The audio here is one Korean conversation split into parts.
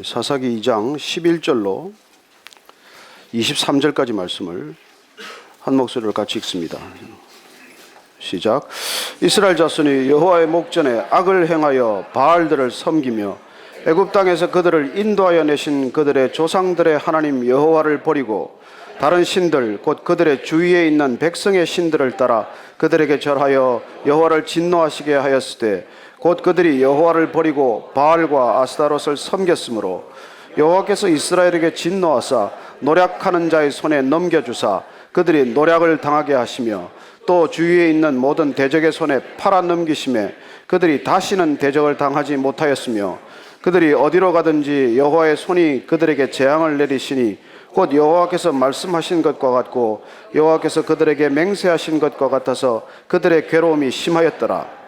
사사기 2장 11절로 23절까지 말씀을 한 목소리로 같이 읽습니다. 시작. 이스라엘 자손이 여호와의 목전에 악을 행하여 바알들을 섬기며 애굽 땅에서 그들을 인도하여 내신 그들의 조상들의 하나님 여호와를 버리고 다른 신들 곧 그들의 주위에 있는 백성의 신들을 따라 그들에게 절하여 여호와를 진노하시게 하였을 때 곧 그들이 여호와를 버리고 바알과 아스타롯을 섬겼으므로 여호와께서 이스라엘에게 진노하사 노략하는 자의 손에 넘겨주사 그들이 노략을 당하게 하시며 또 주위에 있는 모든 대적의 손에 팔아 넘기심에 그들이 다시는 대적을 당하지 못하였으며 그들이 어디로 가든지 여호와의 손이 그들에게 재앙을 내리시니 곧 여호와께서 말씀하신 것과 같고 여호와께서 그들에게 맹세하신 것과 같아서 그들의 괴로움이 심하였더라.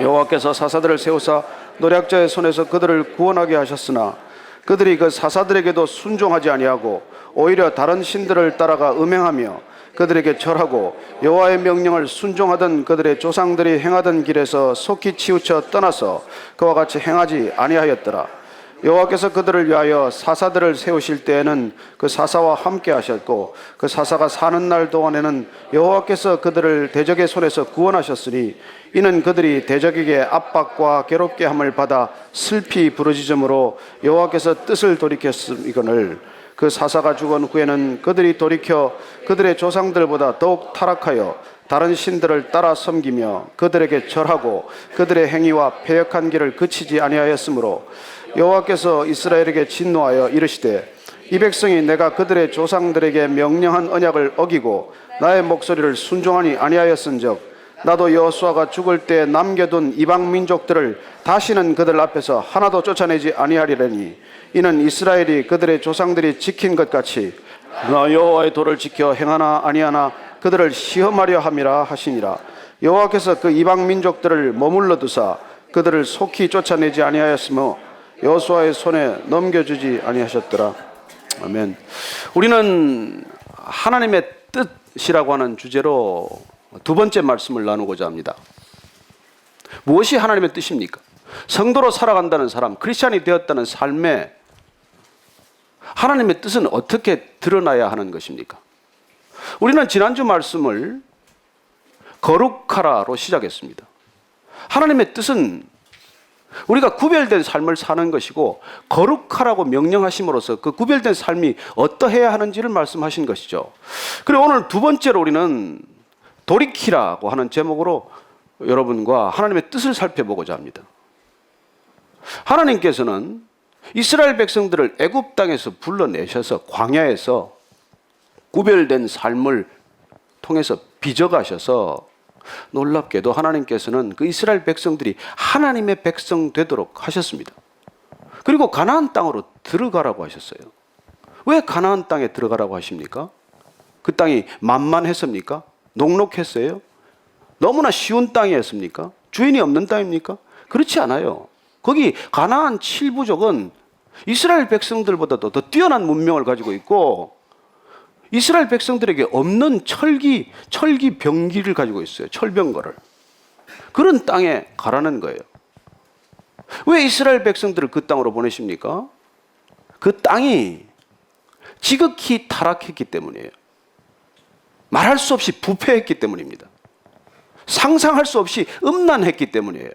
여호와께서 사사들을 세우사 노략자의 손에서 그들을 구원하게 하셨으나 그들이 그 사사들에게도 순종하지 아니하고 오히려 다른 신들을 따라가 음행하며 그들에게 절하고 여호와의 명령을 순종하던 그들의 조상들이 행하던 길에서 속히 치우쳐 떠나서 그와 같이 행하지 아니하였더라. 여호와께서 그들을 위하여 사사들을 세우실 때에는 그 사사와 함께 하셨고 그 사사가 사는 날 동안에는 여호와께서 그들을 대적의 손에서 구원하셨으니 이는 그들이 대적에게 압박과 괴롭게 함을 받아 슬피 부르짖음으로 여호와께서 뜻을 돌이켰음이거늘 그 사사가 죽은 후에는 그들이 돌이켜 그들의 조상들보다 더욱 타락하여 다른 신들을 따라 섬기며 그들에게 절하고 그들의 행위와 패역한 길을 그치지 아니하였으므로 여호와께서 이스라엘에게 진노하여 이르시되 이 백성이 내가 그들의 조상들에게 명령한 언약을 어기고 나의 목소리를 순종하니 아니하였은즉 나도 여호수아가 죽을 때 남겨둔 이방 민족들을 다시는 그들 앞에서 하나도 쫓아내지 아니하리라니 이는 이스라엘이 그들의 조상들이 지킨 것 같이 나 여호와의 도를 지켜 행하나 아니하나 그들을 시험하려 함이라 하시니라. 여호와께서 그 이방 민족들을 머물러 두사 그들을 속히 쫓아내지 아니하였으며 여호수아의 손에 넘겨주지 아니하셨더라. 아멘. 우리는 하나님의 뜻이라고 하는 주제로 두 번째 말씀을 나누고자 합니다. 무엇이 하나님의 뜻입니까? 성도로 살아간다는 사람, 크리스찬이 되었다는 삶에 하나님의 뜻은 어떻게 드러나야 하는 것입니까? 우리는 지난주 말씀을 거룩하라로 시작했습니다. 하나님의 뜻은 우리가 구별된 삶을 사는 것이고 거룩하라고 명령하심으로써 그 구별된 삶이 어떠해야 하는지를 말씀하신 것이죠. 그리고 오늘 두 번째로 우리는 돌이키라고 하는 제목으로 여러분과 하나님의 뜻을 살펴보고자 합니다. 하나님께서는 이스라엘 백성들을 애굽 땅에서 불러내셔서 광야에서 구별된 삶을 통해서 빚어가셔서 놀랍게도 하나님께서는 그 이스라엘 백성들이 하나님의 백성 되도록 하셨습니다. 그리고 가나안 땅으로 들어가라고 하셨어요. 왜 가나안 땅에 들어가라고 하십니까? 그 땅이 만만했습니까? 녹록했어요? 너무나 쉬운 땅이었습니까? 주인이 없는 땅입니까? 그렇지 않아요. 거기 가나안 7부족은 이스라엘 백성들보다도 더 뛰어난 문명을 가지고 있고 이스라엘 백성들에게 없는 철기 병기를 가지고 있어요. 철병거를. 그런 땅에 가라는 거예요. 왜 이스라엘 백성들을 그 땅으로 보내십니까? 그 땅이 지극히 타락했기 때문이에요. 말할 수 없이 부패했기 때문입니다. 상상할 수 없이 음란했기 때문이에요.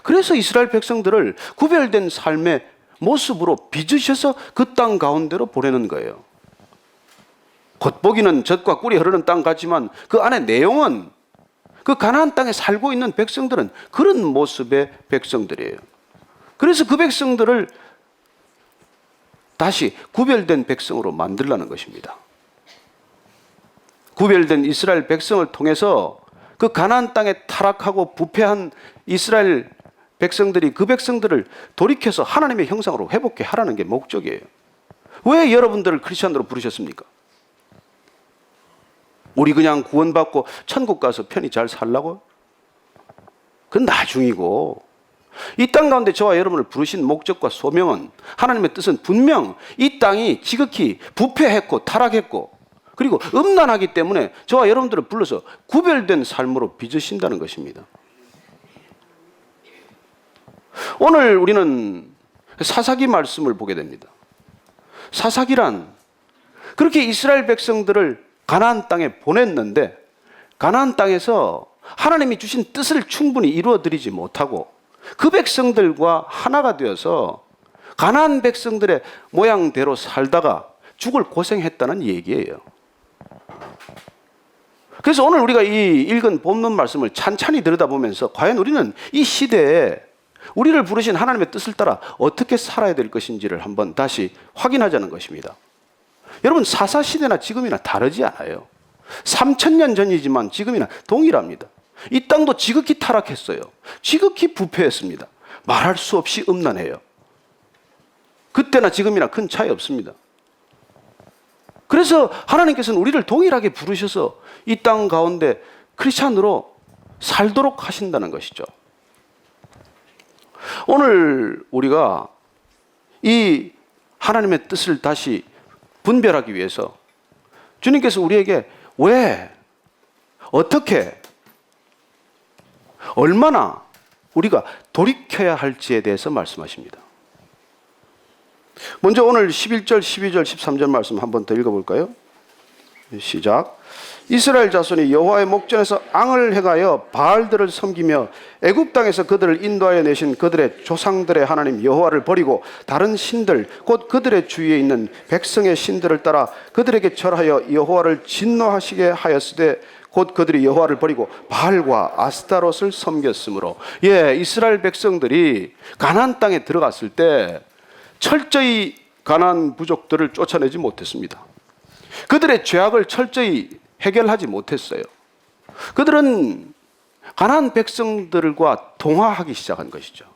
그래서 이스라엘 백성들을 구별된 삶의 모습으로 빚으셔서 그 땅 가운데로 보내는 거예요. 겉보기는 젖과 꿀이 흐르는 땅 같지만 그 안에 내용은 그 가나안 땅에 살고 있는 백성들은 그런 모습의 백성들이에요. 그래서 그 백성들을 다시 구별된 백성으로 만들라는 것입니다. 구별된 이스라엘 백성을 통해서 그 가나안 땅에 타락하고 부패한 이스라엘 백성들이 그 백성들을 돌이켜서 하나님의 형상으로 회복해 하라는 게 목적이에요. 왜 여러분들을 크리스천으로 부르셨습니까? 우리 그냥 구원받고 천국 가서 편히 잘 살라고? 그건 나중이고 이 땅 가운데 저와 여러분을 부르신 목적과 소명은 하나님의 뜻은 분명 이 땅이 지극히 부패했고 타락했고 그리고 음란하기 때문에 저와 여러분들을 불러서 구별된 삶으로 빚으신다는 것입니다. 오늘 우리는 사사기 말씀을 보게 됩니다. 사사기란 그렇게 이스라엘 백성들을 가나안 땅에 보냈는데 가나안 땅에서 하나님이 주신 뜻을 충분히 이루어드리지 못하고 그 백성들과 하나가 되어서 가나안 백성들의 모양대로 살다가 죽을 고생했다는 얘기예요. 그래서 오늘 우리가 이 읽은 본문 말씀을 찬찬히 들여다보면서 과연 우리는 이 시대에 우리를 부르신 하나님의 뜻을 따라 어떻게 살아야 될 것인지를 한번 다시 확인하자는 것입니다. 여러분, 사사시대나 지금이나 다르지 않아요. 3000년 전이지만 지금이나 동일합니다. 이 땅도 지극히 타락했어요. 지극히 부패했습니다. 말할 수 없이 음란해요. 그때나 지금이나 큰 차이 없습니다. 그래서 하나님께서는 우리를 동일하게 부르셔서 이 땅 가운데 크리스찬으로 살도록 하신다는 것이죠. 오늘 우리가 이 하나님의 뜻을 다시 분별하기 위해서 주님께서 우리에게 왜, 어떻게, 얼마나 우리가 돌이켜야 할지에 대해서 말씀하십니다. 먼저 오늘 11절, 12절, 13절 말씀 한번 더 읽어볼까요? 시작. 이스라엘 자손이 여호와의 목전에서 앙을 행하여 바알들을 섬기며 애굽 땅에서 그들을 인도하여 내신 그들의 조상들의 하나님 여호와를 버리고 다른 신들 곧 그들의 주위에 있는 백성의 신들을 따라 그들에게 절하여 여호와를 진노하시게 하였으되 곧 그들이 여호와를 버리고 바알과 아스타롯을 섬겼으므로. 이스라엘 백성들이 가나안 땅에 들어갔을 때 철저히 가나안 부족들을 쫓아내지 못했습니다. 그들의 죄악을 철저히 해결하지 못했어요. 그들은 가나안 백성들과 동화하기 시작한 것이죠.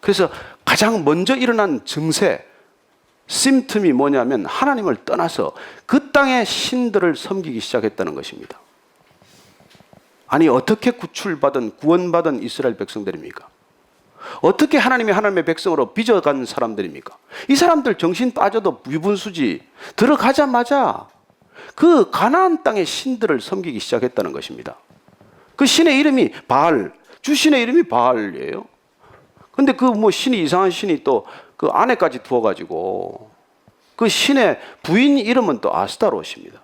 그래서 가장 먼저 일어난 증세, 심틈이 뭐냐면 하나님을 떠나서 그 땅의 신들을 섬기기 시작했다는 것입니다. 아니, 어떻게 구출받은, 구원받은 이스라엘 백성들입니까? 어떻게 하나님의 백성으로 빚어간 사람들입니까? 이 사람들 정신 빠져도 유분수지. 들어가자마자 그 가나안 땅의 신들을 섬기기 시작했다는 것입니다. 그 신의 이름이 바알, 주신의 이름이 바알이에요. 근데 그 신이 이상한 신이 또 그 아내까지 두어가지고 그 신의 부인 이름은 또 아스타롯입니다.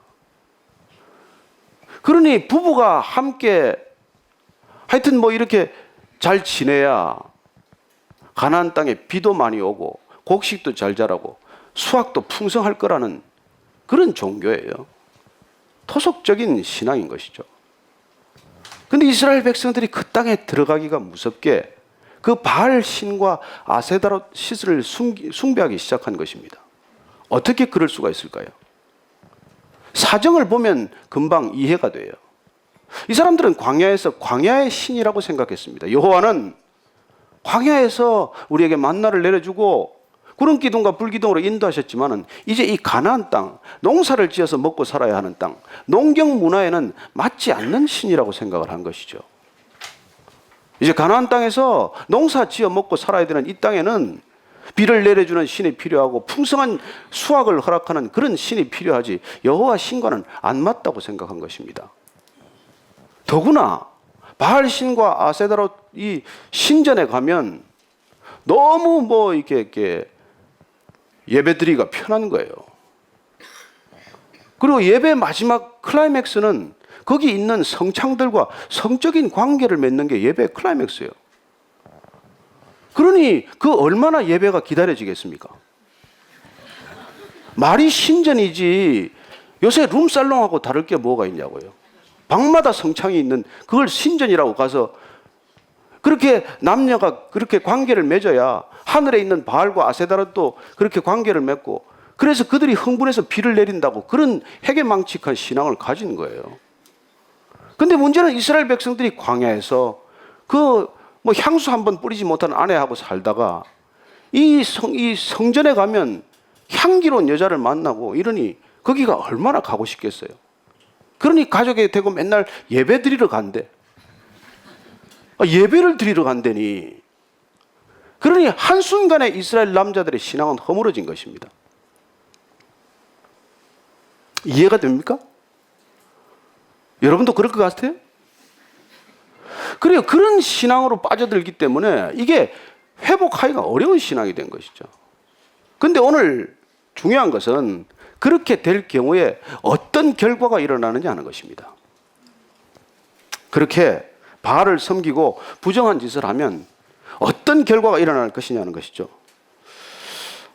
그러니 부부가 함께 하여튼 이렇게 잘 지내야 가나안 땅에 비도 많이 오고 곡식도 잘 자라고 수확도 풍성할 거라는 그런 종교예요. 토속적인 신앙인 것이죠. 그런데 이스라엘 백성들이 그 땅에 들어가기가 무섭게 그 바알 신과 아세다롯 신을 숭배하기 시작한 것입니다. 어떻게 그럴 수가 있을까요? 사정을 보면 금방 이해가 돼요. 이 사람들은 광야에서 광야의 신이라고 생각했습니다. 여호와는 광야에서 우리에게 만나를 내려주고 구름 기둥과 불 기둥으로 인도하셨지만은 이제 이 가나안 땅, 농사를 지어서 먹고 살아야 하는 땅, 농경 문화에는 맞지 않는 신이라고 생각을 한 것이죠. 이제 가나안 땅에서 농사 지어 먹고 살아야 되는 이 땅에는 비를 내려주는 신이 필요하고 풍성한 수확을 허락하는 그런 신이 필요하지 여호와 신과는 안 맞다고 생각한 것입니다. 더구나 바알 신과 아세다롯 이 신전에 가면 너무 이렇게 예배드리기가 편한 거예요. 그리고 예배 마지막 클라이맥스는 거기 있는 성창들과 성적인 관계를 맺는 게 예배의 클라이맥스예요. 그러니 그 얼마나 예배가 기다려지겠습니까? 말이 신전이지 요새 룸살롱하고 다를 게 뭐가 있냐고요. 방마다 성창이 있는 그걸 신전이라고 가서 그렇게 남녀가 그렇게 관계를 맺어야 하늘에 있는 바알과 아세다롯도 그렇게 관계를 맺고 그래서 그들이 흥분해서 비를 내린다고 그런 해괴망측한 신앙을 가진 거예요. 근데 문제는 이스라엘 백성들이 광야에서 향수 한 번 뿌리지 못한 아내하고 살다가 이 성전에 가면 향기로운 여자를 만나고 이러니 거기가 얼마나 가고 싶겠어요. 그러니 가족이 되고 맨날 예배 드리러 간대. 예배를 드리러 간다니. 그러니 한순간에 이스라엘 남자들의 신앙은 허물어진 것입니다. 이해가 됩니까? 여러분도 그럴 것 같아요? 그래요. 그런 신앙으로 빠져들기 때문에 이게 회복하기가 어려운 신앙이 된 것이죠. 근데 오늘 중요한 것은 그렇게 될 경우에 어떤 결과가 일어나느냐 하는 것입니다. 그렇게 바알을 섬기고 부정한 짓을 하면 어떤 결과가 일어날 것이냐는 것이죠.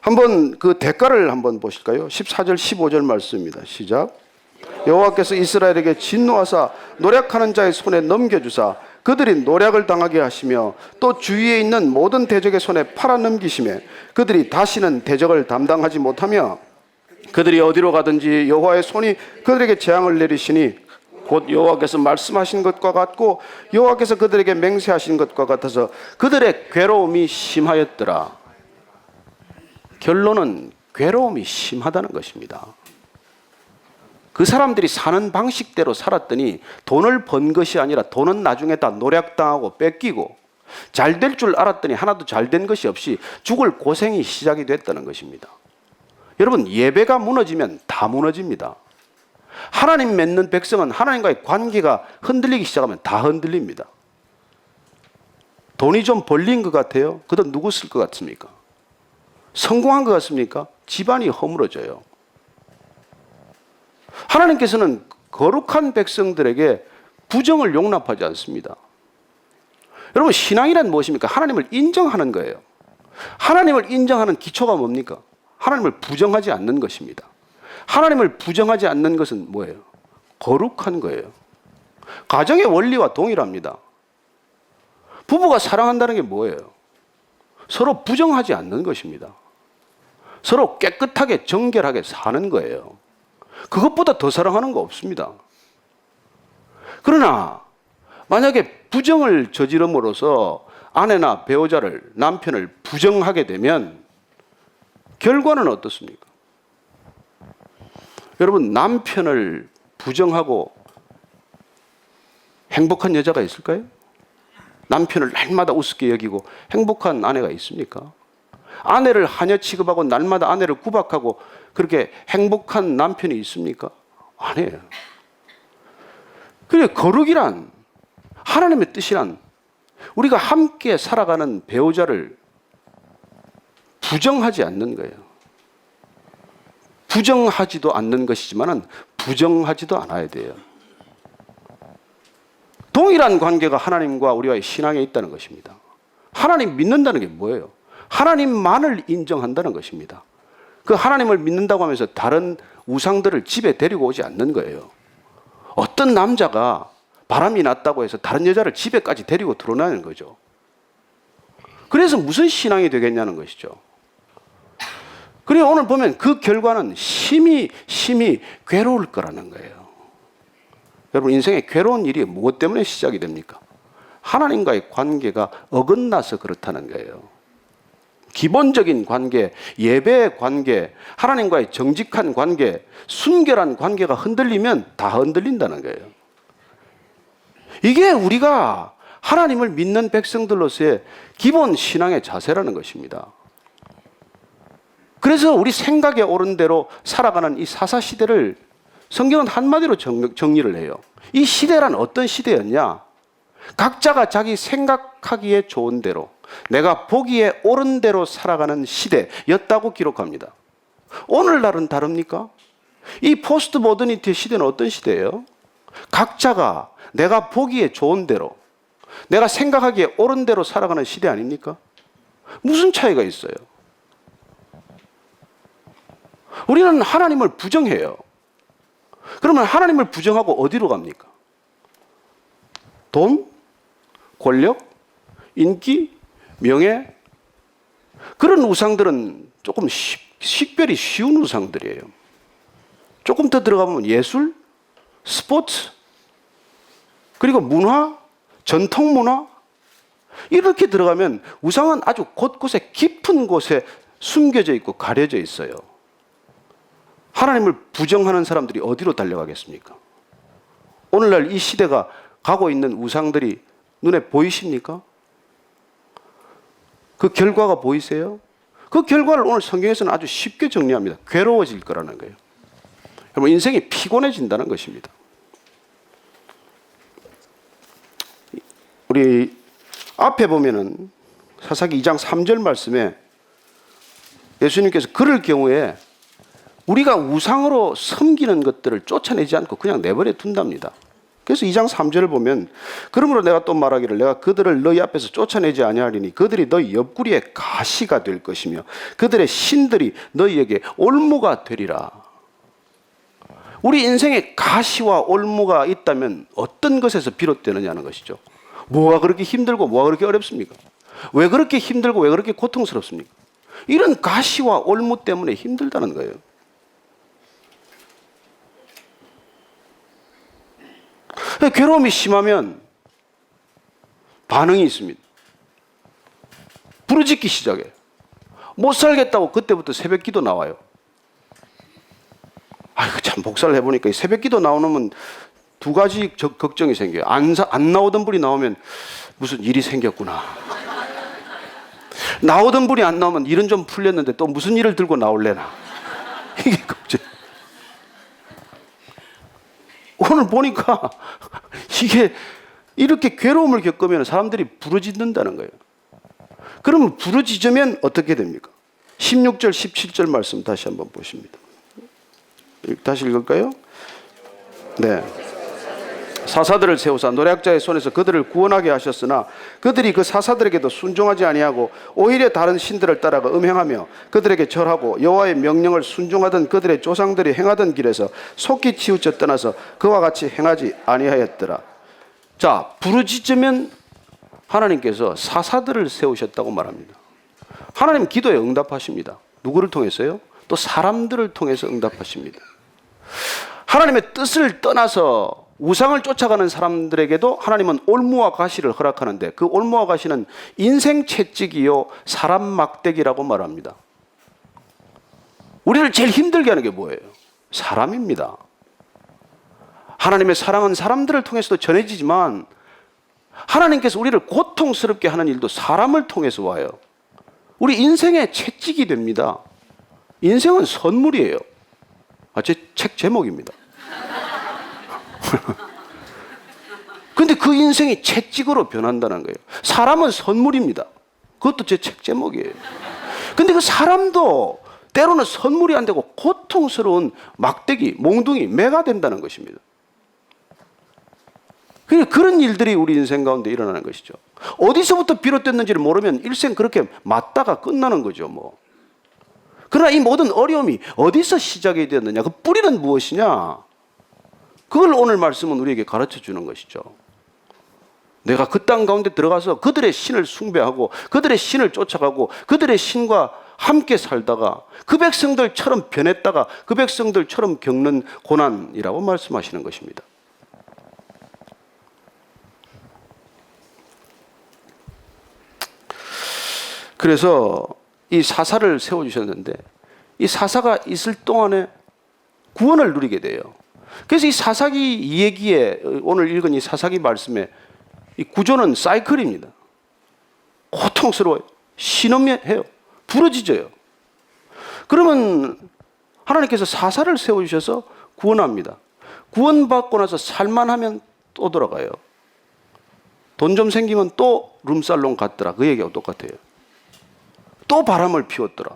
한번 그 대가를 한번 보실까요? 14절 15절 말씀입니다. 시작. 여호와께서 이스라엘에게 진노하사 노략하는 자의 손에 넘겨주사 그들이 노략을 당하게 하시며 또 주위에 있는 모든 대적의 손에 팔아넘기시매 그들이 다시는 대적을 담당하지 못하며 그들이 어디로 가든지 여호와의 손이 그들에게 재앙을 내리시니 곧 여호와께서 말씀하신 것과 같고 여호와께서 그들에게 맹세하신 것과 같아서 그들의 괴로움이 심하였더라. 결론은 괴로움이 심하다는 것입니다. 그 사람들이 사는 방식대로 살았더니 돈을 번 것이 아니라 돈은 나중에 다 노략당하고 뺏기고 잘 될 줄 알았더니 하나도 잘 된 것이 없이 죽을 고생이 시작이 됐다는 것입니다. 여러분, 예배가 무너지면 다 무너집니다. 하나님 맺는 백성은 하나님과의 관계가 흔들리기 시작하면 다 흔들립니다. 돈이 좀 벌린 것 같아요? 그돈 누구 쓸 것 같습니까? 성공한 것 같습니까? 집안이 허물어져요. 하나님께서는 거룩한 백성들에게 부정을 용납하지 않습니다. 여러분, 신앙이란 무엇입니까? 하나님을 인정하는 거예요. 하나님을 인정하는 기초가 뭡니까? 하나님을 부정하지 않는 것입니다. 하나님을 부정하지 않는 것은 뭐예요? 거룩한 거예요. 가정의 원리와 동일합니다. 부부가 사랑한다는 게 뭐예요? 서로 부정하지 않는 것입니다. 서로 깨끗하게 정결하게 사는 거예요. 그것보다 더 사랑하는 거 없습니다. 그러나 만약에 부정을 저지름으로써 아내나 배우자를, 남편을 부정하게 되면 결과는 어떻습니까? 여러분, 남편을 부정하고 행복한 여자가 있을까요? 남편을 날마다 우습게 여기고 행복한 아내가 있습니까? 아내를 하녀 취급하고 날마다 아내를 구박하고 그렇게 행복한 남편이 있습니까? 아니에요. 그래, 거룩이란, 하나님의 뜻이란 우리가 함께 살아가는 배우자를 부정하지 않는 거예요. 부정하지도 않는 것이지만 부정하지도 않아야 돼요. 동일한 관계가 하나님과 우리와의 신앙에 있다는 것입니다. 하나님 믿는다는 게 뭐예요? 하나님만을 인정한다는 것입니다. 그 하나님을 믿는다고 하면서 다른 우상들을 집에 데리고 오지 않는 거예요. 어떤 남자가 바람이 났다고 해서 다른 여자를 집에까지 데리고 들어오는 거죠. 그래서 무슨 신앙이 되겠냐는 것이죠. 그리고 오늘 보면 그 결과는 심히 괴로울 거라는 거예요. 여러분, 인생에 괴로운 일이 무엇 때문에 시작이 됩니까? 하나님과의 관계가 어긋나서 그렇다는 거예요. 기본적인 관계, 예배의 관계, 하나님과의 정직한 관계, 순결한 관계가 흔들리면 다 흔들린다는 거예요. 이게 우리가 하나님을 믿는 백성들로서의 기본 신앙의 자세라는 것입니다. 그래서 우리 생각에 옳은 대로 살아가는 이 사사시대를 성경은 한마디로 정리를 해요. 이 시대란 어떤 시대였냐? 각자가 자기 생각하기에 좋은 대로, 내가 보기에 옳은 대로 살아가는 시대였다고 기록합니다. 오늘날은 다릅니까? 이 포스트 모더니티의 시대는 어떤 시대예요? 각자가 내가 보기에 좋은 대로, 내가 생각하기에 옳은 대로 살아가는 시대 아닙니까? 무슨 차이가 있어요? 우리는 하나님을 부정해요. 그러면 하나님을 부정하고 어디로 갑니까? 돈, 권력, 인기, 명예. 그런 우상들은 조금 식별이 쉬운 우상들이에요. 조금 더 들어가면 예술, 스포츠, 그리고 문화, 전통 문화. 이렇게 들어가면 우상은 아주 곳곳에 깊은 곳에 숨겨져 있고 가려져 있어요. 하나님을 부정하는 사람들이 어디로 달려가겠습니까? 오늘날 이 시대가 가고 있는 우상들이 눈에 보이십니까? 그 결과가 보이세요? 그 결과를 오늘 성경에서는 아주 쉽게 정리합니다. 괴로워질 거라는 거예요. 여러분, 인생이 피곤해진다는 것입니다. 우리 앞에 보면은 사사기 2장 3절 말씀에 예수님께서 그럴 경우에 우리가 우상으로 섬기는 것들을 쫓아내지 않고 그냥 내버려 둔답니다. 그래서 2장 3절을 보면 그러므로 내가 또 말하기를 내가 그들을 너희 앞에서 쫓아내지 아니하리니 그들이 너희 옆구리에 가시가 될 것이며 그들의 신들이 너희에게 올무가 되리라. 우리 인생에 가시와 올무가 있다면 어떤 것에서 비롯되느냐는 것이죠. 뭐가 그렇게 힘들고 뭐가 그렇게 어렵습니까? 왜 그렇게 힘들고 왜 그렇게 고통스럽습니까? 이런 가시와 올무 때문에 힘들다는 거예요. 괴로움이 심하면 반응이 있습니다. 부르짖기 시작해요. 못 살겠다고 그때부터 새벽기도 나와요. 아이고 참 목사를 해보니까 이 새벽기도 나오면 두 가지 걱정이 생겨요. 안 나오던 분이 나오면 무슨 일이 생겼구나. 나오던 분이 안 나오면 일은 좀 풀렸는데 또 무슨 일을 들고 나올래나. 이게 걱정. 오늘 보니까 이게 이렇게 괴로움을 겪으면 사람들이 부르짖는다는 거예요. 그러면 부르짖으면 어떻게 됩니까? 16절, 17절 말씀 다시 한번 보십니다. 다시 읽을까요? 네. 사사들을 세우사 노략자의 손에서 그들을 구원하게 하셨으나 그들이 그 사사들에게도 순종하지 아니하고 오히려 다른 신들을 따라가 음행하며 그들에게 절하고 여호와의 명령을 순종하던 그들의 조상들이 행하던 길에서 속히 치우쳐 떠나서 그와 같이 행하지 아니하였더라. 자, 부르짖으면 하나님께서 사사들을 세우셨다고 말합니다. 하나님 기도에 응답하십니다. 누구를 통해서요? 또 사람들을 통해서 응답하십니다. 하나님의 뜻을 떠나서 우상을 쫓아가는 사람들에게도 하나님은 올무와 가시를 허락하는데 그 올무와 가시는 인생 채찍이요 사람 막대기라고 말합니다. 우리를 제일 힘들게 하는 게 뭐예요? 사람입니다. 하나님의 사랑은 사람들을 통해서도 전해지지만 하나님께서 우리를 고통스럽게 하는 일도 사람을 통해서 와요. 우리 인생의 채찍이 됩니다. 인생은 선물이에요. 제 책 제목입니다. 근데 그 인생이 채찍으로 변한다는 거예요. 사람은 선물입니다. 그것도 제 책 제목이에요. 근데 그 사람도 때로는 선물이 안 되고 고통스러운 막대기, 몽둥이, 매가 된다는 것입니다. 그런 일들이 우리 인생 가운데 일어나는 것이죠. 어디서부터 비롯됐는지를 모르면 일생 그렇게 맞다가 끝나는 거죠, 뭐. 그러나 이 모든 어려움이 어디서 시작이 되었느냐? 그 뿌리는 무엇이냐? 그걸 오늘 말씀은 우리에게 가르쳐 주는 것이죠. 내가 그 땅 가운데 들어가서 그들의 신을 숭배하고 그들의 신을 쫓아가고 그들의 신과 함께 살다가 그 백성들처럼 변했다가 그 백성들처럼 겪는 고난이라고 말씀하시는 것입니다. 그래서 이 사사를 세워주셨는데 이 사사가 있을 동안에 구원을 누리게 돼요. 그래서 이 사사기 이야기에 오늘 읽은 이 사사기 말씀에 이 구조는 사이클입니다. 고통스러워요. 신음해요. 부러지져요. 그러면 하나님께서 사사를 세워주셔서 구원합니다. 구원받고 나서 살만하면 또 돌아가요. 돈 좀 생기면 또 룸살롱 갔더라. 그 얘기하고 똑같아요. 또 바람을 피웠더라.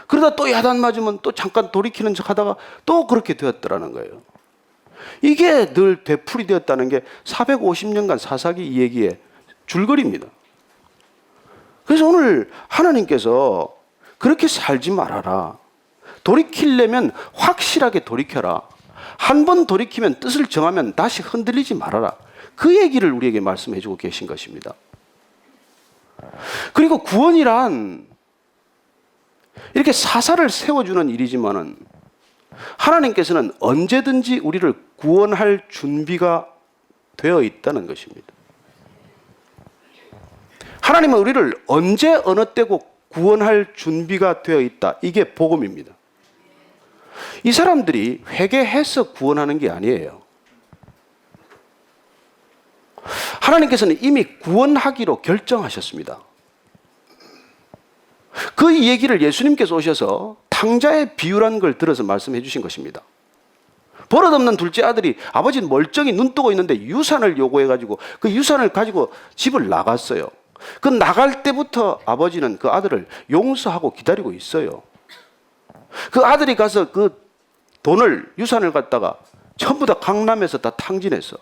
그러다 또 야단 맞으면 또 잠깐 돌이키는 척 하다가 또 그렇게 되었더라는 거예요. 이게 늘 되풀이 되었다는 게 450년간 사사기 이 얘기의 줄거리입니다. 그래서 오늘 하나님께서 그렇게 살지 말아라. 돌이키려면 확실하게 돌이켜라. 한 번 돌이키면 뜻을 정하면 다시 흔들리지 말아라. 그 얘기를 우리에게 말씀해 주고 계신 것입니다. 그리고 구원이란 이렇게 사사를 세워주는 일이지만은 하나님께서는 언제든지 우리를 구원할 준비가 되어 있다는 것입니다. 하나님은 우리를 언제 어느 때고 구원할 준비가 되어 있다. 이게 복음입니다. 이 사람들이 회개해서 구원하는 게 아니에요. 하나님께서는 이미 구원하기로 결정하셨습니다. 그 얘기를 예수님께서 오셔서 탕자의 비유라는 걸 들어서 말씀해 주신 것입니다. 버릇없는 둘째 아들이 아버지는 멀쩡히 눈 뜨고 있는데 유산을 요구해가지고 그 유산을 가지고 집을 나갔어요. 그 나갈 때부터 아버지는 그 아들을 용서하고 기다리고 있어요. 그 아들이 가서 그 돈을, 유산을 갖다가 전부 다 강남에서 다 탕진했어.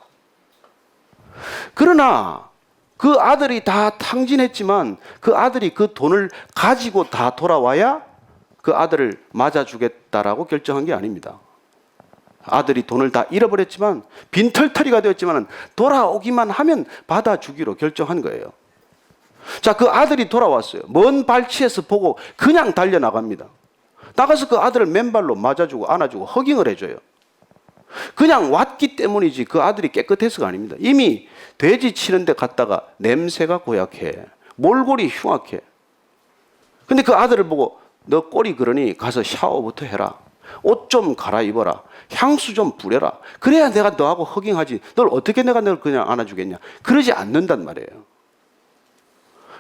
그러나 그 아들이 다 탕진했지만 그 아들이 그 돈을 가지고 다 돌아와야 그 아들을 맞아주겠다라고 결정한 게 아닙니다. 아들이 돈을 다 잃어버렸지만 빈털터리가 되었지만 돌아오기만 하면 받아주기로 결정한 거예요. 자, 그 아들이 돌아왔어요. 먼 발치에서 보고 그냥 달려나갑니다. 나가서 그 아들을 맨발로 맞아주고 안아주고 허깅을 해줘요. 그냥 왔기 때문이지 그 아들이 깨끗해서가 아닙니다. 이미 돼지 치는 데 갔다가 냄새가 고약해. 몰골이 흉악해. 근데 그 아들을 보고 너 꼴이 그러니 가서 샤워부터 해라. 옷 좀 갈아입어라. 향수 좀 뿌려라. 그래야 내가 너하고 허깅하지. 널 어떻게 내가 널 그냥 안아주겠냐. 그러지 않는단 말이에요.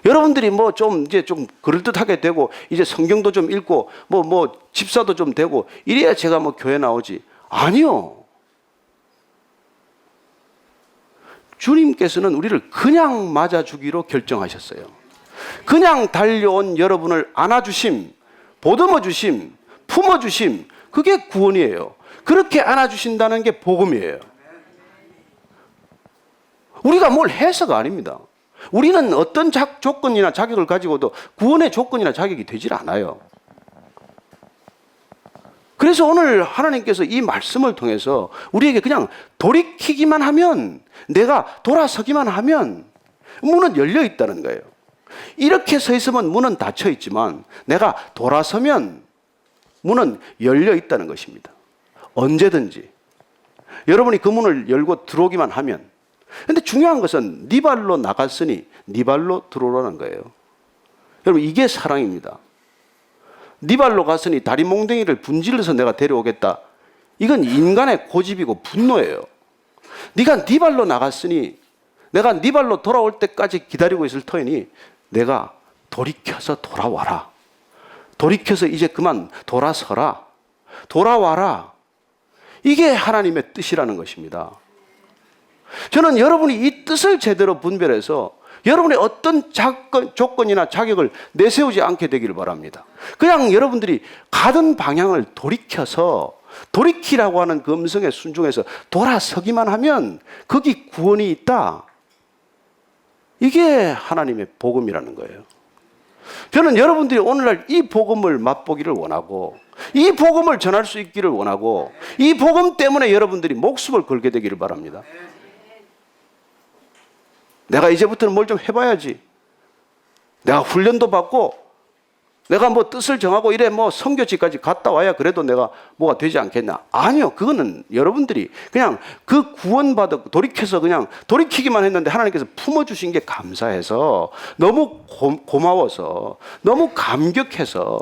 여러분들이 뭐 좀 이제 좀 그럴듯하게 되고 이제 성경도 좀 읽고 뭐 집사도 좀 되고 이래야 제가 뭐 교회 나오지. 아니요. 주님께서는 우리를 그냥 맞아주기로 결정하셨어요. 그냥 달려온 여러분을 안아주심, 보듬어주심, 품어주심, 그게 구원이에요. 그렇게 안아주신다는 게 복음이에요. 우리가 뭘 해서가 아닙니다. 우리는 어떤 조건이나 자격을 가지고도 구원의 조건이나 자격이 되질 않아요. 그래서 오늘 하나님께서 이 말씀을 통해서 우리에게 그냥 돌이키기만 하면, 내가 돌아서기만 하면 문은 열려 있다는 거예요. 이렇게 서 있으면 문은 닫혀 있지만 내가 돌아서면 문은 열려 있다는 것입니다. 언제든지 여러분이 그 문을 열고 들어오기만 하면. 근데 중요한 것은 네 발로 나갔으니 네 발로 들어오라는 거예요. 여러분, 이게 사랑입니다. 네 발로 갔으니 다리 몽둥이를 분질러서 내가 데려오겠다. 이건 인간의 고집이고 분노예요. 네가 네 발로 나갔으니 내가 네 발로 돌아올 때까지 기다리고 있을 터이니 내가 돌이켜서 돌아와라. 돌이켜서 이제 그만 돌아서라. 돌아와라. 이게 하나님의 뜻이라는 것입니다. 저는 여러분이 이 뜻을 제대로 분별해서 여러분의 어떤 조건이나 자격을 내세우지 않게 되기를 바랍니다. 그냥 여러분들이 가던 방향을 돌이켜서, 돌이키라고 하는 그 음성에 순종해서 돌아서기만 하면 거기 구원이 있다. 이게 하나님의 복음이라는 거예요. 저는 여러분들이 오늘날 이 복음을 맛보기를 원하고, 이 복음을 전할 수 있기를 원하고, 이 복음 때문에 여러분들이 목숨을 걸게 되기를 바랍니다. 내가 이제부터는 뭘 좀 해봐야지. 내가 훈련도 받고 내가 뭐 뜻을 정하고 이래 뭐 선교지까지 갔다 와야 그래도 내가 뭐가 되지 않겠나. 아니요. 그거는 여러분들이 그냥 그 구원받고 돌이켜서 그냥 돌이키기만 했는데 하나님께서 품어주신 게 감사해서 너무 고마워서 너무 감격해서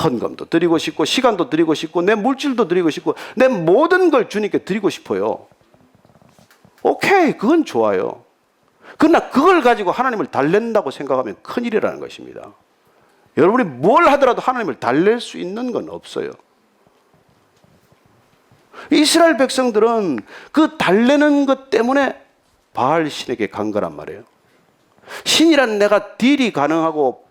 헌금도 드리고 싶고 시간도 드리고 싶고 내 물질도 드리고 싶고 내 모든 걸 주님께 드리고 싶어요. 오케이. 그건 좋아요. 그러나 그걸 가지고 하나님을 달랜다고 생각하면 큰일이라는 것입니다. 여러분이 뭘 하더라도 하나님을 달랠 수 있는 건 없어요. 이스라엘 백성들은 그 달래는 것 때문에 바알 신에게 간 거란 말이에요. 신이란 내가 딜이 가능하고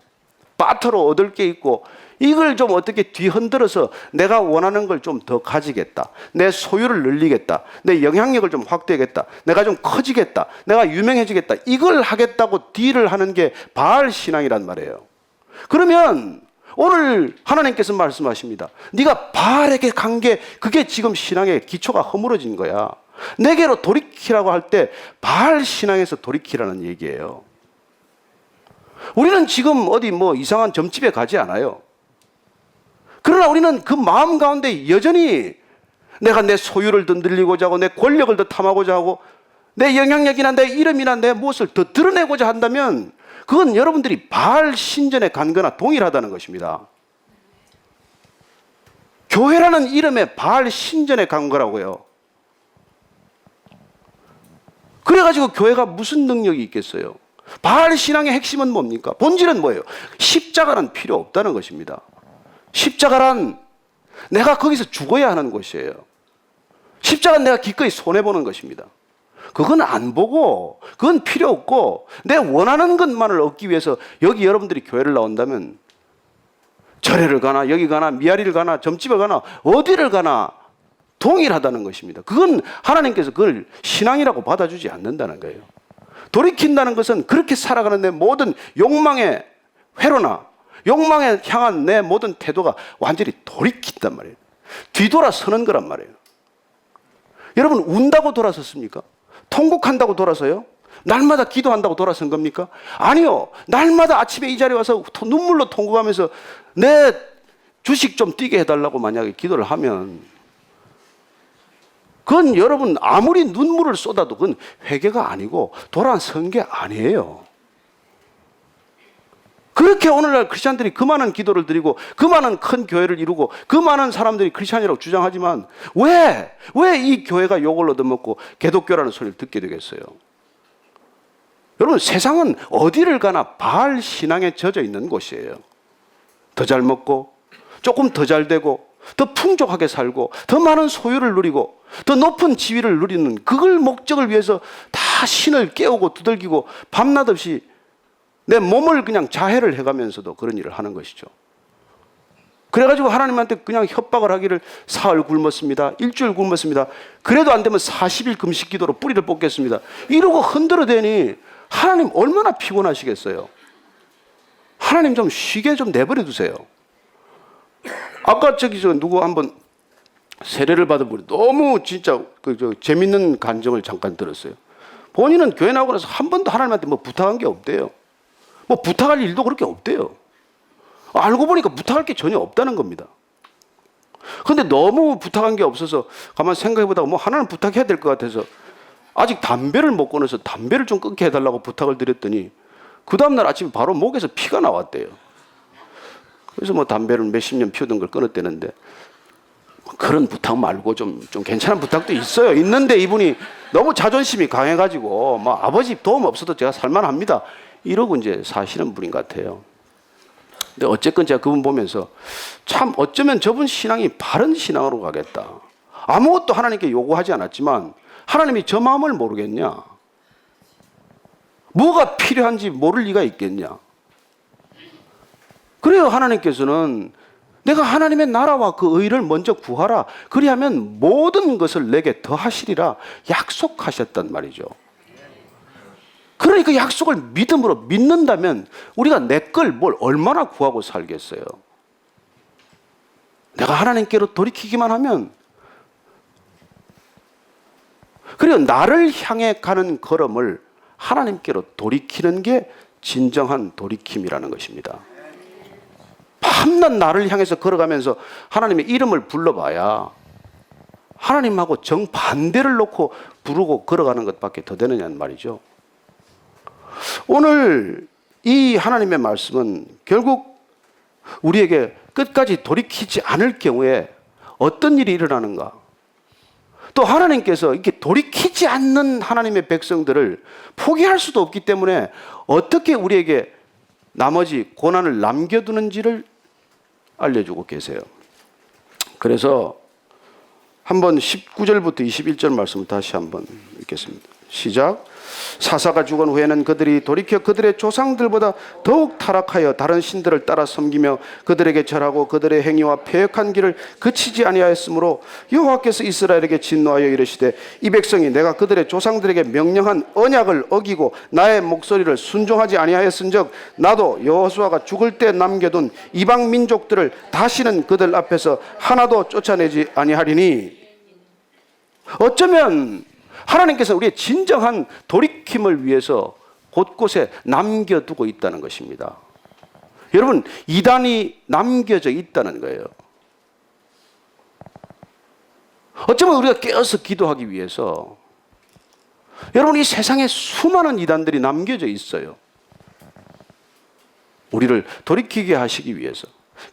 바터로 얻을 게 있고 이걸 좀 어떻게 뒤흔들어서 내가 원하는 걸 좀 더 가지겠다. 내 소유를 늘리겠다. 내 영향력을 좀 확대하겠다. 내가 좀 커지겠다. 내가 유명해지겠다. 이걸 하겠다고 딜을 하는 게 바알 신앙이란 말이에요. 그러면 오늘 하나님께서 말씀하십니다. 네가 바알에게 간 게 그게 지금 신앙의 기초가 허물어진 거야. 내게로 돌이키라고 할 때 바알 신앙에서 돌이키라는 얘기예요. 우리는 지금 어디 뭐 이상한 점집에 가지 않아요. 그러나 우리는 그 마음 가운데 여전히 내가 내 소유를 더 늘리고자 하고 내 권력을 더 탐하고자 하고 내 영향력이나 내 이름이나 내 무엇을 더 드러내고자 한다면 그건 여러분들이 바알 신전에 간 거나 동일하다는 것입니다. 교회라는 이름의 바알 신전에 간 거라고요. 그래가지고 교회가 무슨 능력이 있겠어요? 바알 신앙의 핵심은 뭡니까? 본질은 뭐예요? 십자가는 필요 없다는 것입니다. 십자가란 내가 거기서 죽어야 하는 것이에요. 십자가는 내가 기꺼이 손해보는 것입니다. 그건 안 보고, 그건 필요 없고, 내 원하는 것만을 얻기 위해서 여기 여러분들이 교회를 나온다면 절에를 가나 여기 가나 미아리를 가나 점집을 가나 어디를 가나 동일하다는 것입니다. 그건 하나님께서 그걸 신앙이라고 받아주지 않는다는 거예요. 돌이킨다는 것은 그렇게 살아가는 내 모든 욕망의 회로나 욕망에 향한 내 모든 태도가 완전히 돌이킨단 말이에요. 뒤돌아서는 거란 말이에요. 여러분, 운다고 돌아섰습니까? 통곡한다고 돌아서요? 날마다 기도한다고 돌아선 겁니까? 아니요. 날마다 아침에 이 자리에 와서 눈물로 통곡하면서 내 주식 좀 뛰게 해달라고 만약에 기도를 하면 그건 여러분 아무리 눈물을 쏟아도 그건 회개가 아니고 돌아선 게 아니에요. 그렇게 오늘날 크리스찬들이 그 많은 기도를 드리고 그 많은 큰 교회를 이루고 그 많은 사람들이 크리스찬이라고 주장하지만 왜 이 교회가 욕을 얻어먹고 개독교라는 소리를 듣게 되겠어요? 여러분, 세상은 어디를 가나 바알 신앙에 젖어 있는 곳이에요. 더 잘 먹고 조금 더 잘 되고 더 풍족하게 살고 더 많은 소유를 누리고 더 높은 지위를 누리는 그걸 목적을 위해서 다 신을 깨우고 두들기고 밤낮 없이 내 몸을 그냥 자해를 해가면서도 그런 일을 하는 것이죠. 그래가지고 하나님한테 그냥 협박을 하기를 사흘 굶었습니다. 일주일 굶었습니다. 그래도 안 되면 40일 금식 기도로 뿌리를 뽑겠습니다. 이러고 흔들어대니 하나님 얼마나 피곤하시겠어요. 하나님 좀 쉬게 좀 내버려 두세요. 아까 누구 한번 세례를 받은 분이 너무 진짜 재밌는 간증을 잠깐 들었어요. 본인은 교회 나오고 나서 한 번도 하나님한테 뭐 부탁한 게 없대요. 뭐 부탁할 일도 그렇게 없대요. 알고 보니까 부탁할 게 전혀 없다는 겁니다. 그런데 너무 부탁한 게 없어서 가만 생각해 보다가 뭐 하나는 부탁해야 될 것 같아서 아직 담배를 못 끊어서 담배를 좀 끊게 해달라고 부탁을 드렸더니 그 다음날 아침에 바로 목에서 피가 나왔대요. 그래서 뭐 담배를 몇십 년 피우던 걸 끊었대는데 그런 부탁 말고 좀 괜찮은 부탁도 있어요. 있는데 이분이 너무 자존심이 강해가지고 뭐 아버지 도움 없어도 제가 살만합니다. 이러고 이제 사시는 분인 것 같아요. 근데 어쨌건 제가 그분 보면서 참 어쩌면 저분 신앙이 바른 신앙으로 가겠다. 아무것도 하나님께 요구하지 않았지만 하나님이 저 마음을 모르겠냐? 뭐가 필요한지 모를 리가 있겠냐? 그래요. 하나님께서는 내가 하나님의 나라와 그 의를 먼저 구하라. 그리하면 모든 것을 내게 더하시리라 약속하셨단 말이죠. 그러니까 약속을 믿음으로 믿는다면 우리가 내 걸 뭘 얼마나 구하고 살겠어요. 내가 하나님께로 돌이키기만 하면, 그리고 나를 향해 가는 걸음을 하나님께로 돌이키는 게 진정한 돌이킴이라는 것입니다. 밤낮 나를 향해서 걸어가면서 하나님의 이름을 불러봐야 하나님하고 정반대를 놓고 부르고 걸어가는 것밖에 더 되느냐는 말이죠. 오늘 이 하나님의 말씀은 결국 우리에게 끝까지 돌이키지 않을 경우에 어떤 일이 일어나는가? 또 하나님께서 이렇게 돌이키지 않는 하나님의 백성들을 포기할 수도 없기 때문에 어떻게 우리에게 나머지 고난을 남겨두는지를 알려주고 계세요. 그래서 한번 19절부터 21절 말씀을 다시 한번 읽겠습니다. 시작. 사사가 죽은 후에는 그들이 돌이켜 그들의 조상들보다 더욱 타락하여 다른 신들을 따라 섬기며 그들에게 절하고 그들의 행위와 패역한 길을 그치지 아니하였으므로 여호와께서 이스라엘에게 진노하여 이르시되 이 백성이 내가 그들의 조상들에게 명령한 언약을 어기고 나의 목소리를 순종하지 아니하였은즉 나도 여호수아가 죽을 때 남겨둔 이방 민족들을 다시는 그들 앞에서 하나도 쫓아내지 아니하리니. 어쩌면 하나님께서 우리의 진정한 돌이킴을 위해서 곳곳에 남겨두고 있다는 것입니다. 여러분, 이단이 남겨져 있다는 거예요. 어쩌면 우리가 깨어서 기도하기 위해서, 여러분, 이 세상에 수많은 이단들이 남겨져 있어요. 우리를 돌이키게 하시기 위해서,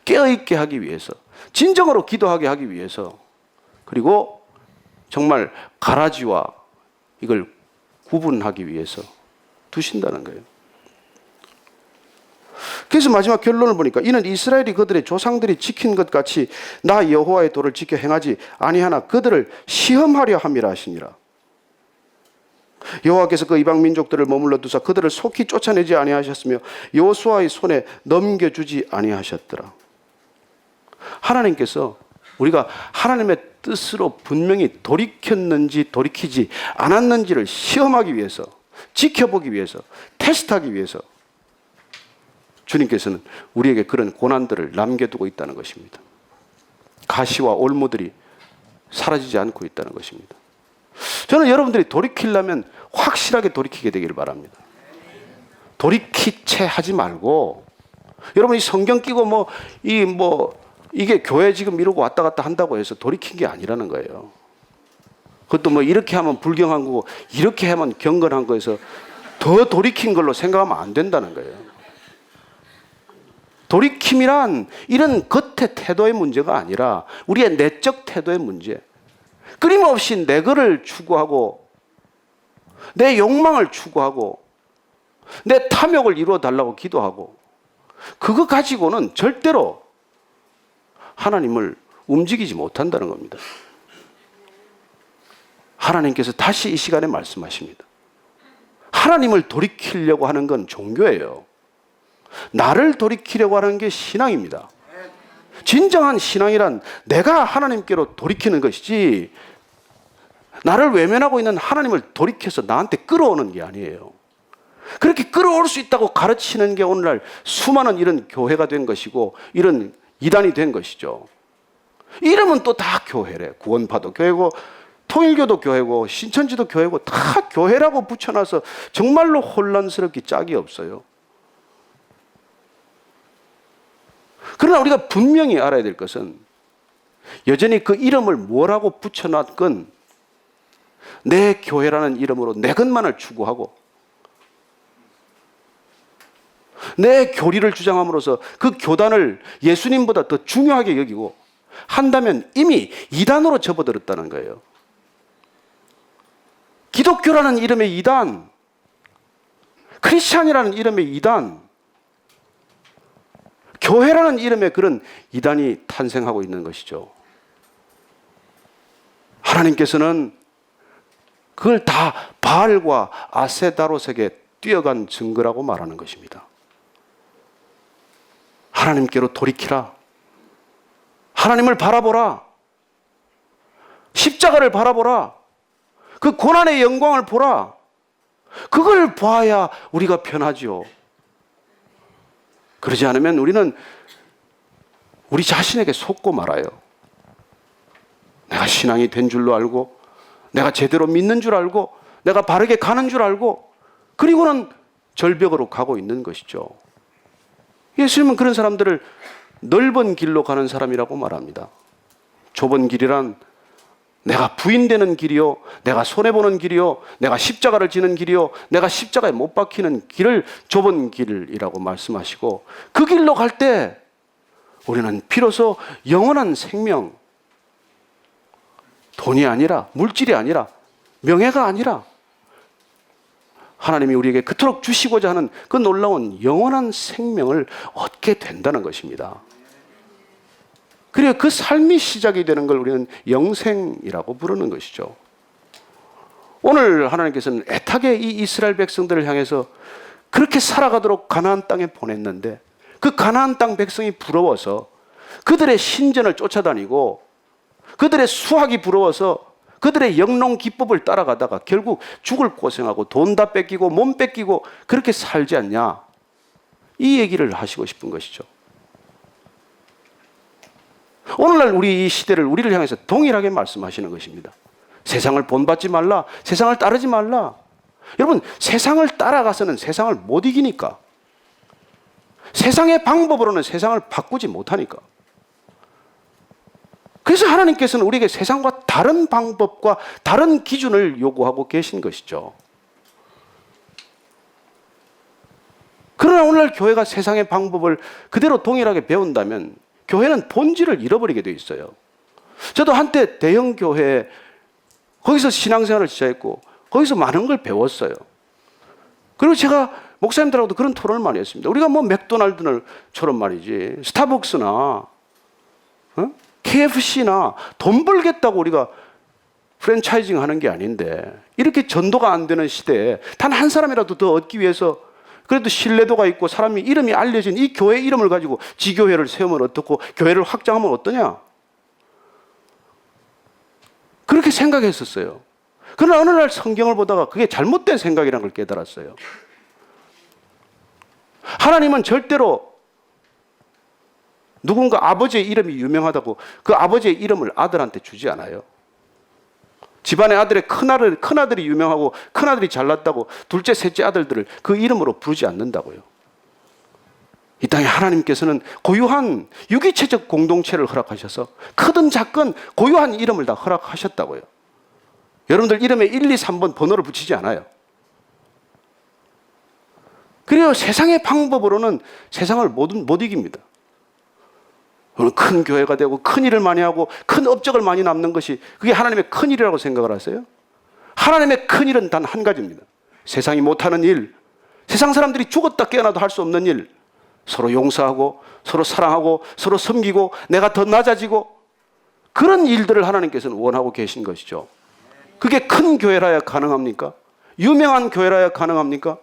깨어있게 하기 위해서, 진정으로 기도하게 하기 위해서, 그리고 정말 가라지와 이걸 구분하기 위해서 두신다는 거예요. 그래서 마지막 결론을 보니까 이는 이스라엘이 그들의 조상들이 지킨 것 같이 나 여호와의 도를 지켜 행하지 아니하나 그들을 시험하려 함이라 하시니라. 여호와께서 그 이방 민족들을 머물러 두사 그들을 속히 쫓아내지 아니하셨으며 여호수아의 손에 넘겨주지 아니하셨더라. 하나님께서 우리가 하나님의 뜻으로 분명히 돌이켰는지 돌이키지 않았는지를 시험하기 위해서, 지켜보기 위해서, 테스트하기 위해서 주님께서는 우리에게 그런 고난들을 남겨두고 있다는 것입니다. 가시와 올무들이 사라지지 않고 있다는 것입니다. 저는 여러분들이 돌이키려면 확실하게 돌이키게 되기를 바랍니다. 돌이키채 하지 말고, 여러분이 성경 끼고 이게 교회 지금 이러고 왔다 갔다 한다고 해서 돌이킨 게 아니라는 거예요. 그것도 이렇게 하면 불경한 거고 이렇게 하면 경건한 거에서 더 돌이킨 걸로 생각하면 안 된다는 거예요. 돌이킴이란 이런 겉의 태도의 문제가 아니라 우리의 내적 태도의 문제. 끊임없이 내 거를 추구하고 내 욕망을 추구하고 내 탐욕을 이루어 달라고 기도하고 그거 가지고는 절대로 하나님을 움직이지 못한다는 겁니다. 하나님께서 다시 이 시간에 말씀하십니다. 하나님을 돌이키려고 하는 건 종교예요. 나를 돌이키려고 하는 게 신앙입니다. 진정한 신앙이란 내가 하나님께로 돌이키는 것이지 나를 외면하고 있는 하나님을 돌이켜서 나한테 끌어오는 게 아니에요. 그렇게 끌어올 수 있다고 가르치는 게 오늘날 수많은 이런 교회가 된 것이고 이런 이단이 된 것이죠. 이름은 또 다 교회래. 구원파도 교회고 통일교도 교회고 신천지도 교회고 다 교회라고 붙여놔서 정말로 혼란스럽기 짝이 없어요. 그러나 우리가 분명히 알아야 될 것은 여전히 그 이름을 뭐라고 붙여놨건 내 교회라는 이름으로 내 것만을 추구하고 내 교리를 주장함으로써 그 교단을 예수님보다 더 중요하게 여기고 한다면 이미 이단으로 접어들었다는 거예요. 기독교라는 이름의 이단, 크리스찬이라는 이름의 이단, 교회라는 이름의 그런 이단이 탄생하고 있는 것이죠. 하나님께서는 그걸 다 바알과 아세다롯에게 뛰어간 증거라고 말하는 것입니다. 하나님께로 돌이키라. 하나님을 바라보라. 십자가를 바라보라. 그 고난의 영광을 보라. 그걸 봐야 우리가 편하지요. 그러지 않으면 우리는 우리 자신에게 속고 말아요. 내가 신앙이 된 줄로 알고 내가 제대로 믿는 줄 알고 내가 바르게 가는 줄 알고 그리고는 절벽으로 가고 있는 것이죠. 예수님은 그런 사람들을 넓은 길로 가는 사람이라고 말합니다. 좁은 길이란 내가 부인되는 길이요, 내가 손해보는 길이요, 내가 십자가를 지는 길이요, 내가 십자가에 못 박히는 길을 좁은 길이라고 말씀하시고 그 길로 갈 때 우리는 비로소 영원한 생명, 돈이 아니라 물질이 아니라 명예가 아니라 하나님이 우리에게 그토록 주시고자 하는 그 놀라운 영원한 생명을 얻게 된다는 것입니다. 그리고 그 삶이 시작이 되는 걸 우리는 영생이라고 부르는 것이죠. 오늘 하나님께서는 애타게 이 이스라엘 백성들을 향해서 그렇게 살아가도록 가나안 땅에 보냈는데 그 가나안 땅 백성이 부러워서 그들의 신전을 쫓아다니고 그들의 수학이 부러워서 그들의 영농 기법을 따라가다가 결국 죽을 고생하고 돈 다 뺏기고 몸 뺏기고 그렇게 살지 않냐, 이 얘기를 하시고 싶은 것이죠. 오늘날 우리 이 시대를 우리를 향해서 동일하게 말씀하시는 것입니다. 세상을 본받지 말라, 세상을 따르지 말라. 여러분, 세상을 따라가서는 세상을 못 이기니까, 세상의 방법으로는 세상을 바꾸지 못하니까. 그래서 하나님께서는 우리에게 세상과 다른 방법과 다른 기준을 요구하고 계신 것이죠. 그러나 오늘날 교회가 세상의 방법을 그대로 동일하게 배운다면 교회는 본질을 잃어버리게 돼 있어요. 저도 한때 대형 교회 거기서 신앙생활을 시작했고 거기서 많은 걸 배웠어요. 그리고 제가 목사님들하고도 그런 토론을 많이 했습니다. 우리가 뭐 맥도날드처럼 말이지, 스타벅스나 KFC나 돈 벌겠다고 우리가 프랜차이징 하는 게 아닌데 이렇게 전도가 안 되는 시대에 단 한 사람이라도 더 얻기 위해서 그래도 신뢰도가 있고 사람이 이름이 알려진 이 교회 이름을 가지고 지교회를 세우면 어떻고 교회를 확장하면 어떠냐? 그렇게 생각했었어요. 그러나 어느 날 성경을 보다가 그게 잘못된 생각이라는 걸 깨달았어요. 하나님은 절대로 누군가 아버지의 이름이 유명하다고 그 아버지의 이름을 아들한테 주지 않아요. 집안의 아들의 큰아들이 유명하고 큰아들이 잘났다고 둘째, 셋째 아들들을 그 이름으로 부르지 않는다고요. 이 땅에 하나님께서는 고유한 유기체적 공동체를 허락하셔서 크든 작건 고유한 이름을 다 허락하셨다고요. 여러분들 이름에 1, 2, 3번 번호를 붙이지 않아요. 그리고 세상의 방법으로는 세상을 못 이깁니다. 큰 교회가 되고 큰 일을 많이 하고 큰 업적을 많이 남는 것이 그게 하나님의 큰 일이라고 생각을 하세요? 하나님의 큰 일은 단 한 가지입니다. 세상이 못하는 일, 세상 사람들이 죽었다 깨어나도 할 수 없는 일, 서로 용서하고 서로 사랑하고 서로 섬기고 내가 더 낮아지고 그런 일들을 하나님께서는 원하고 계신 것이죠. 그게 큰 교회라야 가능합니까? 유명한 교회라야 가능합니까?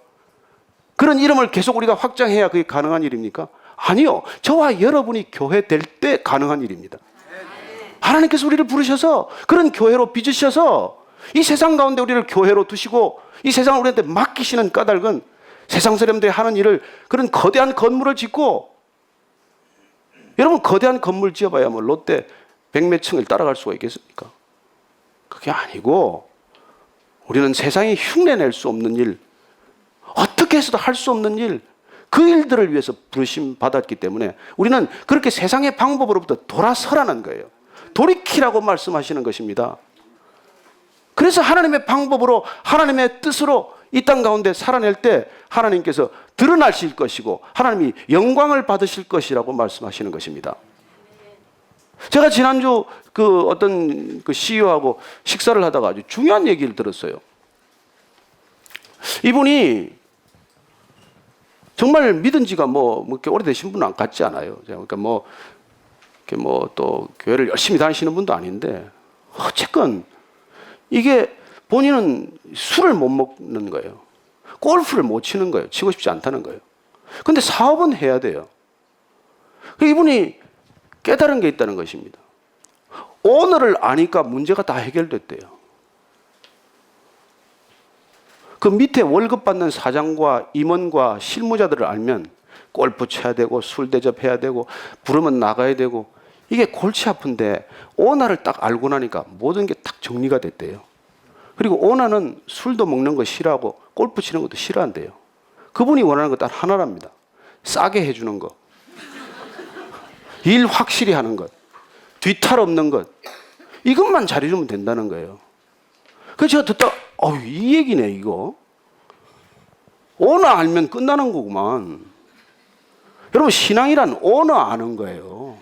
그런 이름을 계속 우리가 확장해야 그게 가능한 일입니까? 아니요. 저와 여러분이 교회 될 때 가능한 일입니다. 하나님께서 우리를 부르셔서 그런 교회로 빚으셔서 이 세상 가운데 우리를 교회로 두시고 이 세상을 우리한테 맡기시는 까닭은 세상 사람들이 하는 일을 그런 거대한 건물을 짓고 여러분 거대한 건물 지어봐야 뭐 롯데 100몇 층을 따라갈 수가 있겠습니까? 그게 아니고 우리는 세상이 흉내낼 수 없는 일, 어떻게 해서도 할 수 없는 일, 그 일들을 위해서 부르심 받았기 때문에 우리는 그렇게 세상의 방법으로부터 돌아서라는 거예요. 돌이키라고 말씀하시는 것입니다. 그래서 하나님의 방법으로 하나님의 뜻으로 이 땅 가운데 살아낼 때 하나님께서 드러나실 것이고 하나님이 영광을 받으실 것이라고 말씀하시는 것입니다. 제가 지난주 그 어떤 그 CEO하고 식사를 하다가 아주 중요한 얘기를 들었어요. 이분이 정말 믿은 지가 뭐 이렇게 오래되신 분은 같지 않아요. 그러니까 또 교회를 열심히 다니시는 분도 아닌데 어쨌건 이게 본인은 술을 못 먹는 거예요. 골프를 못 치는 거예요. 치고 싶지 않다는 거예요. 근데 사업은 해야 돼요. 이분이 깨달은 게 있다는 것입니다. 오늘을 아니까 문제가 다 해결됐대요. 그 밑에 월급 받는 사장과 임원과 실무자들을 알면 골프 쳐야 되고 술 대접해야 되고 부르면 나가야 되고 이게 골치 아픈데 오너를 딱 알고 나니까 모든 게 딱 정리가 됐대요. 그리고 오너는 술도 먹는 거 싫어하고 골프 치는 것도 싫어한대요. 그분이 원하는 거 딱 하나랍니다. 싸게 해주는 거, 일 확실히 하는 것, 뒤탈 없는 것, 이것만 잘해주면 된다는 거예요. 그래서 제가 듣다 이 얘기네 이거. 오너 알면 끝나는 거구만. 여러분 신앙이란 오너 아는 거예요.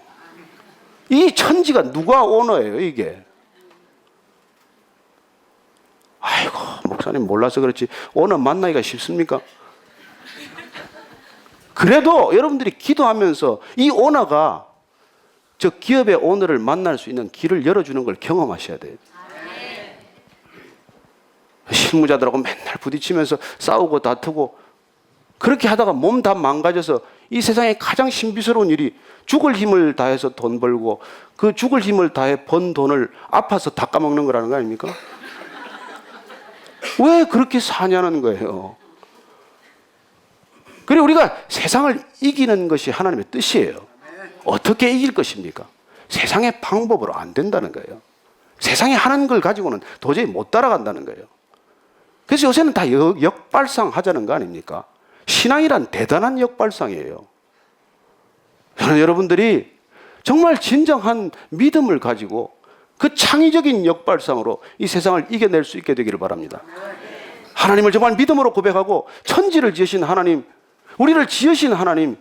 이 천지가 누가 오너예요 이게. 아이고 목사님 몰라서 그렇지 오너 만나기가 쉽습니까? 그래도 여러분들이 기도하면서 이 오너가 저 기업의 오너를 만날 수 있는 길을 열어주는 걸 경험하셔야 돼요. 실무자들하고 맨날 부딪히면서 싸우고 다투고 그렇게 하다가 몸 다 망가져서 이 세상에 가장 신비스러운 일이 죽을 힘을 다해서 돈 벌고 그 죽을 힘을 다해 번 돈을 아파서 다 까먹는 거라는 거 아닙니까? 왜 그렇게 사냐는 거예요. 그리고 우리가 세상을 이기는 것이 하나님의 뜻이에요. 어떻게 이길 것입니까? 세상의 방법으로 안 된다는 거예요. 세상이 하는 걸 가지고는 도저히 못 따라간다는 거예요. 그래서 요새는 다 역발상 하자는 거 아닙니까? 신앙이란 대단한 역발상이에요. 저는 여러분들이 정말 진정한 믿음을 가지고 그 창의적인 역발상으로 이 세상을 이겨낼 수 있게 되기를 바랍니다. 하나님을 정말 믿음으로 고백하고 천지를 지으신 하나님, 우리를 지으신 하나님,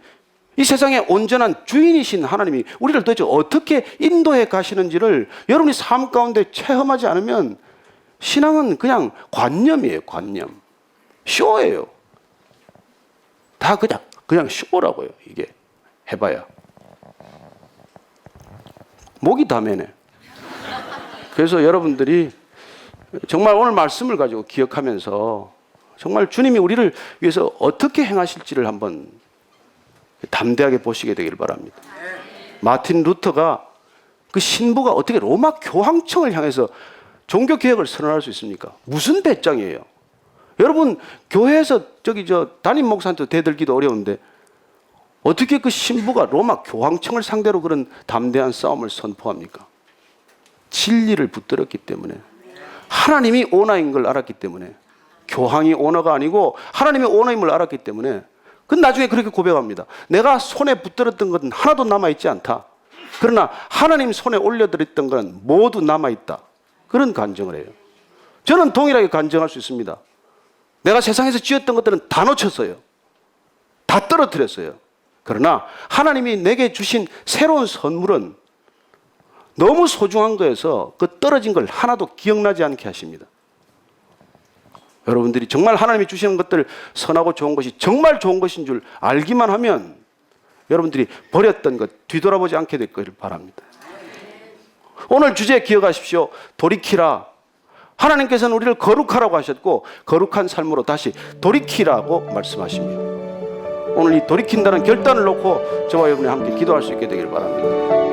이 세상의 온전한 주인이신 하나님이 우리를 도대체 어떻게 인도해 가시는지를 여러분이 삶 가운데 체험하지 않으면 신앙은 그냥 관념이에요. 관념. 쇼예요. 다 그냥 쇼라고요. 이게 해봐야. 목이 다 매네. 그래서 여러분들이 정말 오늘 말씀을 가지고 기억하면서 정말 주님이 우리를 위해서 어떻게 행하실지를 한번 담대하게 보시게 되기를 바랍니다. 마틴 루터가 그 신부가 어떻게 로마 교황청을 향해서 종교개혁을 선언할 수 있습니까? 무슨 배짱이에요? 여러분, 교회에서 담임 목사한테 대들기도 어려운데 어떻게 그 신부가 로마 교황청을 상대로 그런 담대한 싸움을 선포합니까? 진리를 붙들었기 때문에, 하나님이 오나인 걸 알았기 때문에, 교황이 오너가 아니고 하나님이 오너임을 알았기 때문에, 그 나중에 그렇게 고백합니다. 내가 손에 붙들었던 것은 하나도 남아있지 않다. 그러나 하나님 손에 올려드렸던 건 모두 남아있다. 그런 간증을 해요. 저는 동일하게 간증할 수 있습니다. 내가 세상에서 지었던 것들은 다 놓쳤어요. 다 떨어뜨렸어요. 그러나 하나님이 내게 주신 새로운 선물은 너무 소중한 거여서 그 떨어진 걸 하나도 기억나지 않게 하십니다. 여러분들이 정말 하나님이 주시는 것들, 선하고 좋은 것이 정말 좋은 것인 줄 알기만 하면 여러분들이 버렸던 것 뒤돌아보지 않게 될 것을 바랍니다. 오늘 주제 기억하십시오. 돌이키라. 하나님께서는 우리를 거룩하라고 하셨고 거룩한 삶으로 다시 돌이키라고 말씀하십니다. 오늘 이 돌이킨다는 결단을 놓고 저와 여러분이 함께 기도할 수 있게 되길 바랍니다.